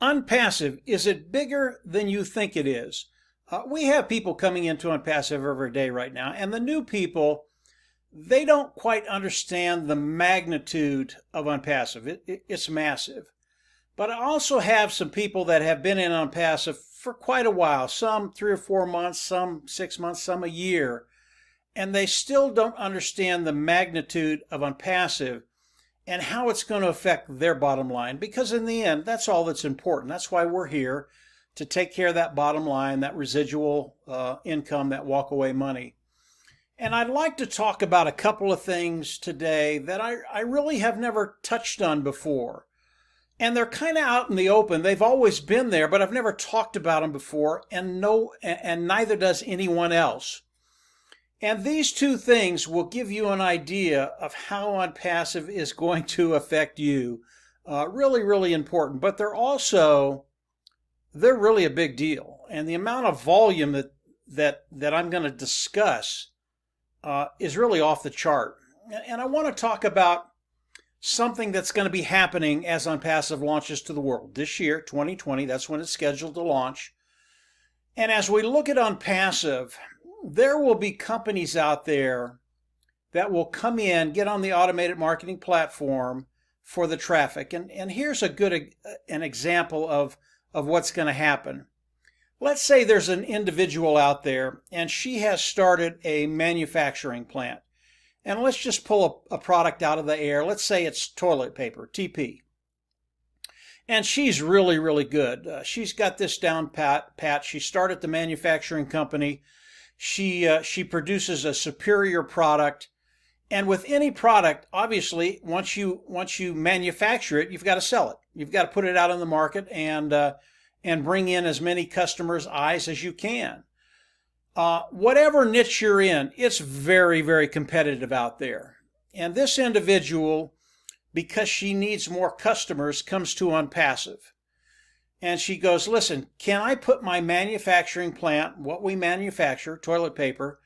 OnPassive, is it bigger than you think it is? We have people coming into OnPassive every day right now, and the new people, they don't quite understand the magnitude of OnPassive. It's massive. But I also have some people that have been in OnPassive for quite a while, some 3 or 4 months, some 6 months, some a year, and they still don't understand the magnitude of OnPassive and how it's going to affect their bottom line, because in the end, that's all that's important. That's why we're here, to take care of that bottom line, that residual income, that walkaway money. And I'd like to talk about a couple of things today that I really have never touched on before. And they're kind of out in the open. They've always been there, but I've never talked about them before, and neither does anyone else. And these two things will give you an idea of how OnPassive is going to affect you. Really, really important. But they're really a big deal. And the amount of volume that I'm going to discuss is really off the chart. And I want to talk about something that's going to be happening as OnPassive launches to the world. This year, 2020, that's when it's scheduled to launch. And as we look at OnPassive, there will be companies out there that will come in, get on the automated marketing platform for the traffic. And here's an example of what's going to happen. Let's say there's an individual out there and she has started a manufacturing plant. And let's just pull a product out of the air. Let's say it's toilet paper, TP. And she's really, really good. She's got this down pat. She started the manufacturing company. She produces a superior product. And with any product, obviously, once you manufacture it, you've got to sell it. You've got to put it out on the market and bring in as many customers' eyes as you can. Whatever niche you're in, it's very, very competitive out there. And this individual, because she needs more customers, comes to OnPassive. And she goes, listen, can I put my manufacturing plant, what we manufacture, toilet paper,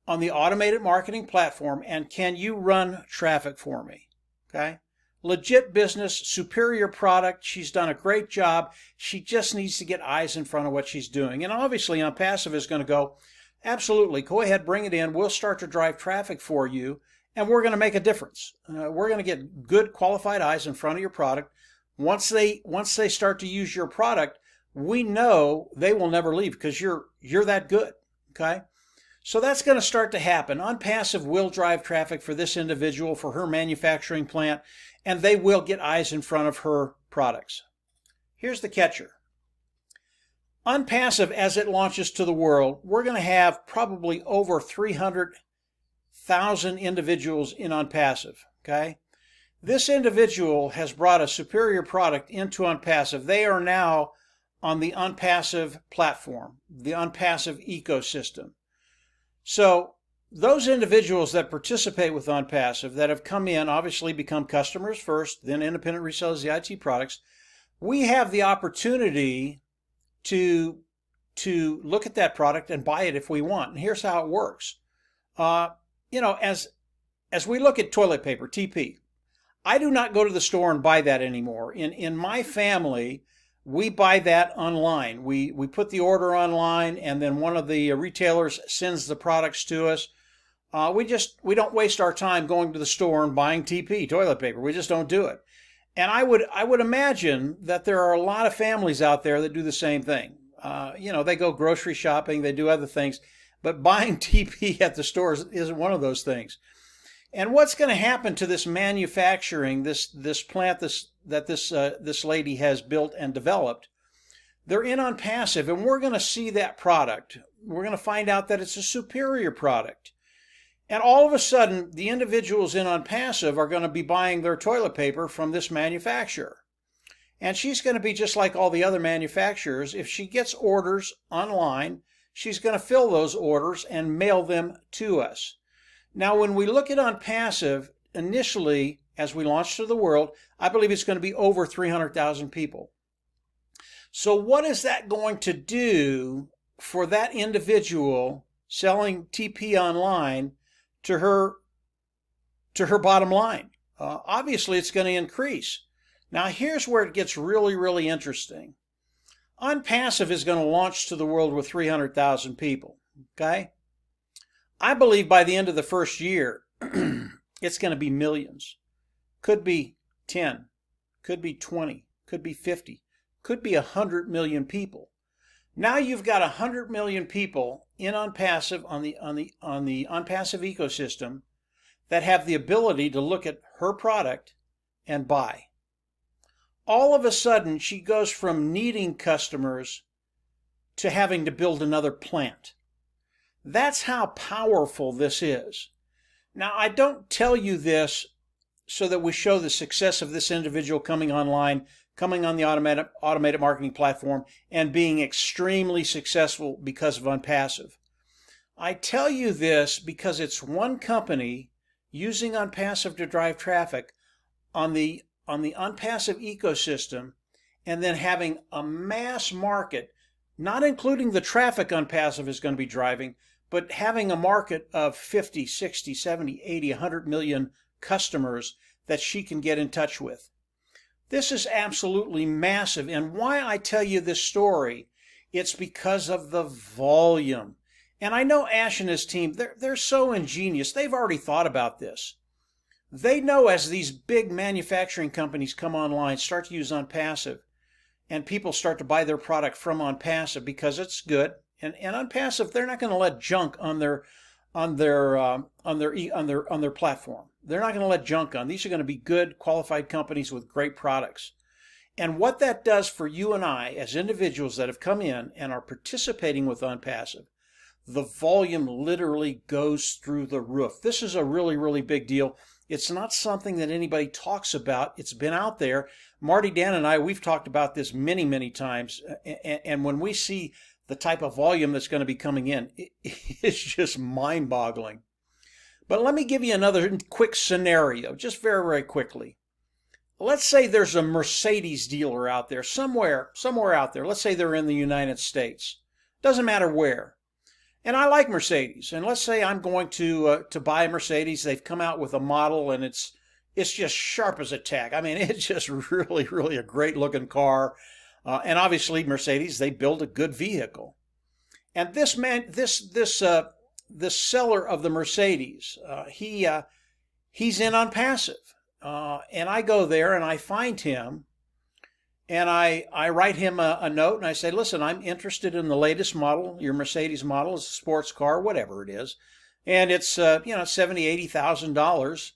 on the automated marketing platform, and can you run traffic for me? Okay? Legit business, superior product. She's done a great job. She just needs to get eyes in front of what she's doing. And obviously, OnPassive is going to go, absolutely, go ahead, bring it in. We'll start to drive traffic for you, and we're going to make a difference. We're going to get good, qualified eyes in front of your product. Once they start to use your product, we know they will never leave because you're that good. Okay? So that's going to start to happen. OnPassive will drive traffic for this individual, for her manufacturing plant, and they will get eyes in front of her products. Here's the catcher. OnPassive, as it launches to the world, we're going to have probably over 300,000 individuals in OnPassive. Okay? This individual has brought a superior product into OnPassive. They are now on the OnPassive platform, the OnPassive ecosystem. So those individuals that participate with OnPassive, that have come in, obviously become customers first, then independent resellers, the IT products, we have the opportunity to look at that product and buy it if we want. And here's how it works. As we look at toilet paper, TP, I do not go to the store and buy that anymore. In my family, we buy that online. We put the order online, and then one of the retailers sends the products to us. We don't waste our time going to the store and buying TP, toilet paper. We just don't do it. And I would imagine that there are a lot of families out there that do the same thing. They go grocery shopping, they do other things, but buying TP at the stores isn't one of those things. And what's going to happen to this manufacturing, this plant that this lady has built and developed? They're in OnPassive, and we're going to see that product. We're going to find out that it's a superior product. And all of a sudden, the individuals in OnPassive are going to be buying their toilet paper from this manufacturer. And she's going to be just like all the other manufacturers. If she gets orders online, she's going to fill those orders and mail them to us. Now, when we look at OnPassive, initially, as we launch to the world, I believe it's going to be over 300,000 people. So what is that going to do for that individual selling TP online to her bottom line? Obviously, it's going to increase. Now here's where it gets really, really interesting. OnPassive is going to launch to the world with 300,000 people, okay? I believe by the end of the first year, it's going to be millions. Could be 10, could be 20, could be 50, could be 100 million people. Now you've got 100 million people in OnPassive on the OnPassive ecosystem that have the ability to look at her product and buy. All of a sudden, she goes from needing customers to having to build another plant. That's how powerful this is. Now, I don't tell you this so that we show the success of this individual coming online, coming on the automated marketing platform, and being extremely successful because of OnPassive. I tell you this because it's one company using OnPassive to drive traffic on the OnPassive ecosystem, and then having a mass market, not including the traffic OnPassive is going to be driving, but having a market of 50, 60, 70, 80, 100 million customers that she can get in touch with. This is absolutely massive, and why I tell you this story, it's because of the volume. And I know Ash and his team, they're so ingenious. They've already thought about this. They know as these big manufacturing companies come online, start to use OnPassive, and people start to buy their product from OnPassive because it's good. And OnPassive, they're not going to let junk on their platform. They're not going to let junk on. These are going to be good, qualified companies with great products. And what that does for you and I as individuals that have come in and are participating with OnPassive, the volume literally goes through the roof. This is a really, really big deal. It's not something that anybody talks about. It's been out there. Marty, Dan, and I, we've talked about this many, many times. And when we see the type of volume that's going to be coming in, it's just mind-boggling. But let me give you another quick scenario, just very, very quickly. Let's say there's a Mercedes dealer out there, somewhere out there. Let's say they're in the United States. Doesn't matter where. And I like Mercedes. And let's say I'm going to buy a Mercedes. They've come out with a model, and it's just sharp as a tack. I mean, it's just really, really a great looking car. And obviously, Mercedes, they build a good vehicle. And this seller of the Mercedes, he's in OnPassive. And I go there and I find him, and I write him a note, and I say, listen, I'm interested in the latest model. Your Mercedes model is a sports car, whatever it is. And it's $70,000, $80,000.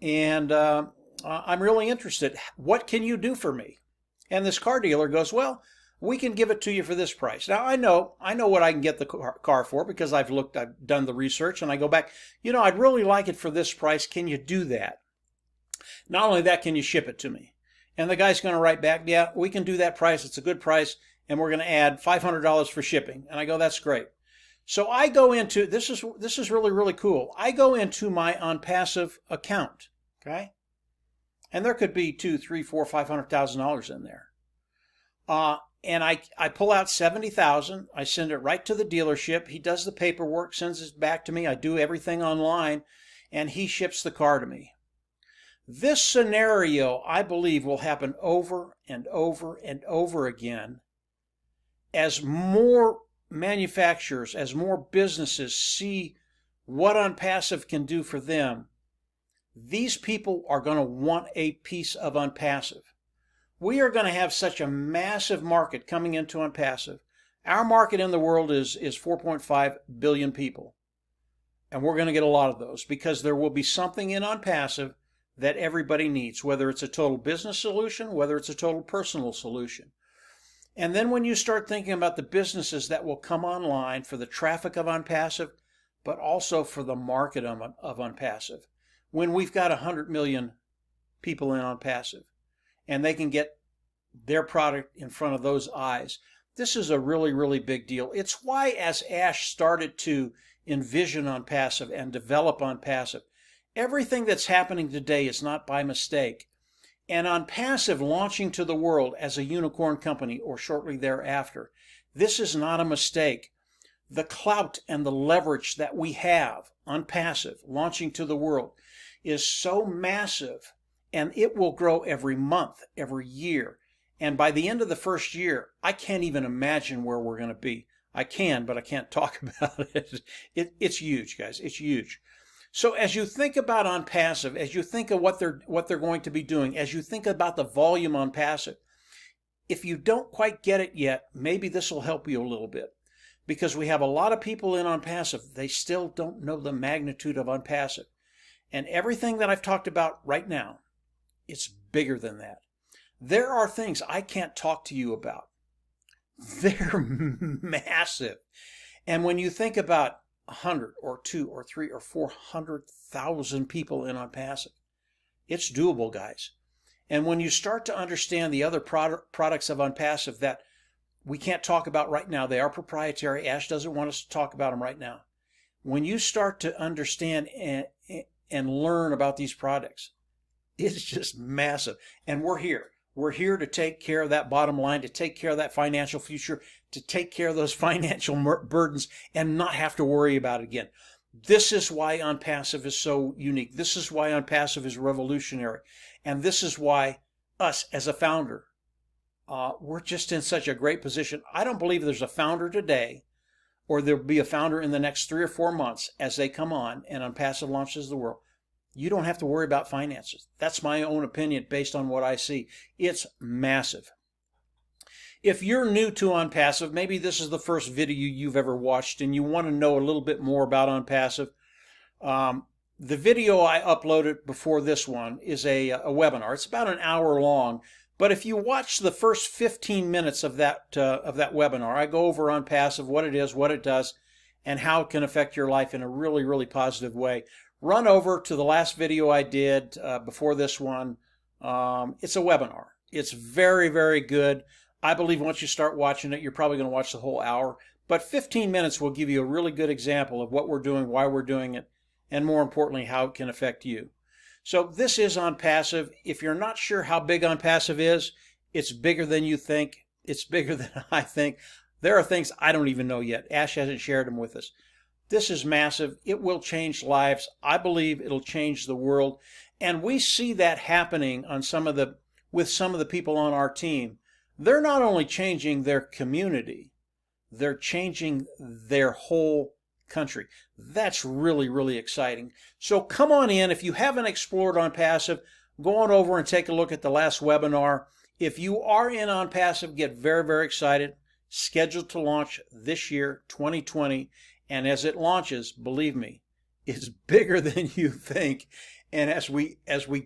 And I'm really interested. What can you do for me? And this car dealer goes, well, we can give it to you for this price. Now, I know what I can get the car for because I've done the research, and I go back, I'd really like it for this price. Can you do that? Not only that, can you ship it to me? And the guy's going to write back, yeah, we can do that price. It's a good price, and we're going to add $500 for shipping. And I go, that's great. So I go into, this is really, really cool. I go into my OnPassive account, okay? And there could be $200,000, $300,000, $400,000, $500,000 in there. And I pull out $70,000. I send it right to the dealership. He does the paperwork, sends it back to me. I do everything online, and he ships the car to me. This scenario, I believe, will happen over and over and over again as more manufacturers, as more businesses see what OnPassive can do for them. These people are going to want a piece of OnPassive. We are going to have such a massive market coming into OnPassive. Our market in the world is 4.5 billion people. And we're going to get a lot of those because there will be something in OnPassive that everybody needs, whether it's a total business solution, whether it's a total personal solution. And then when you start thinking about the businesses that will come online for the traffic of OnPassive, but also for the market of OnPassive, when we've got 100 million people in OnPassive, and they can get their product in front of those eyes, this is a really, really big deal. It's why, as Ash started to envision OnPassive and develop OnPassive, everything that's happening today is not by mistake. And OnPassive launching to the world as a unicorn company or shortly thereafter, this is not a mistake. The clout and the leverage that we have, OnPassive launching to the world, is so massive and it will grow every month, every year. And by the end of the first year, I can't even imagine where we're going to be. I can, but I can't talk about it. It's huge, guys. It's huge. So as you think about OnPassive, as you think of what they're going to be doing, as you think about the volume on Passive, if you don't quite get it yet, maybe this will help you a little bit. Because we have a lot of people in OnPassive, they still don't know the magnitude of OnPassive. And everything that I've talked about right now, it's bigger than that. There are things I can't talk to you about. They're massive. And when you think about 100 or 2 or 3 or 400,000 people in OnPassive, it's doable, guys. And when you start to understand the other products of OnPassive that we can't talk about right now, they are proprietary. Ash doesn't want us to talk about them right now. When you start to understand and learn about these products, it's just massive. And we're here. We're here to take care of that bottom line, to take care of that financial future, to take care of those financial burdens and not have to worry about it again. This is why OnPassive is so unique. This is why OnPassive is revolutionary. And this is why us as a founder, we're just in such a great position. I don't believe there's a founder today, or there'll be a founder in the next 3 or 4 months as they come on and OnPassive launches the world. You don't have to worry about finances. That's my own opinion based on what I see. It's massive. If you're new to OnPassive, maybe this is the first video you've ever watched and you want to know a little bit more about OnPassive, the video I uploaded before this one is a webinar. It's about an hour long, but if you watch the first 15 minutes of that webinar, I go over OnPassive, what it is, what it does, and how it can affect your life in a really, really positive way. Run over to the last video I did before this one. It's a webinar. It's very, very good. I believe once you start watching it, you're probably going to watch the whole hour. But 15 minutes will give you a really good example of what we're doing, why we're doing it, and more importantly, how it can affect you. So this is OnPassive. If you're not sure how big OnPassive is, it's bigger than you think. It's bigger than I think. There are things I don't even know yet. Ash hasn't shared them with us. This is massive. It will change lives. I believe it'll change the world. And we see that happening on with some of the people on our team. They're not only changing their community, they're changing their whole country. That's really, really exciting. So come on in. If you haven't explored OnPassive, go on over and take a look at the last webinar. If you are in OnPassive, get very, very excited. Scheduled to launch this year, 2020. And as it launches, believe me, it's bigger than you think. And as we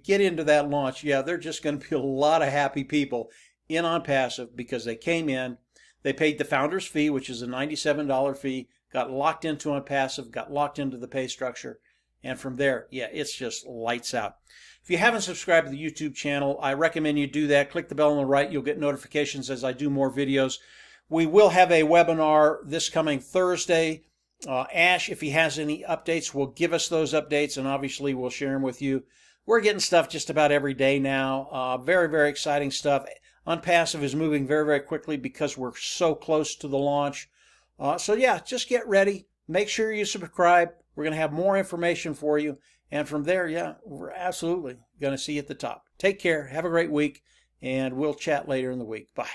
get into that launch, yeah, there's just going to be a lot of happy people in OnPassive because they came in, they paid the founder's fee, which is a $97 fee, got locked into OnPassive, got locked into the pay structure, and from there, yeah, it's just lights out. If you haven't subscribed to the YouTube channel, I recommend you do that. Click the bell on the right. You'll get notifications as I do more videos. We will have a webinar this coming Thursday. Ash, if he has any updates, will give us those updates, and obviously we'll share them with you. We're getting stuff just about every day now. Very, very exciting stuff. OnPassive is moving very, very quickly because we're so close to the launch. So yeah, just get ready. Make sure you subscribe. We're going to have more information for you. And from there, yeah, we're absolutely going to see you at the top. Take care. Have a great week. And we'll chat later in the week. Bye.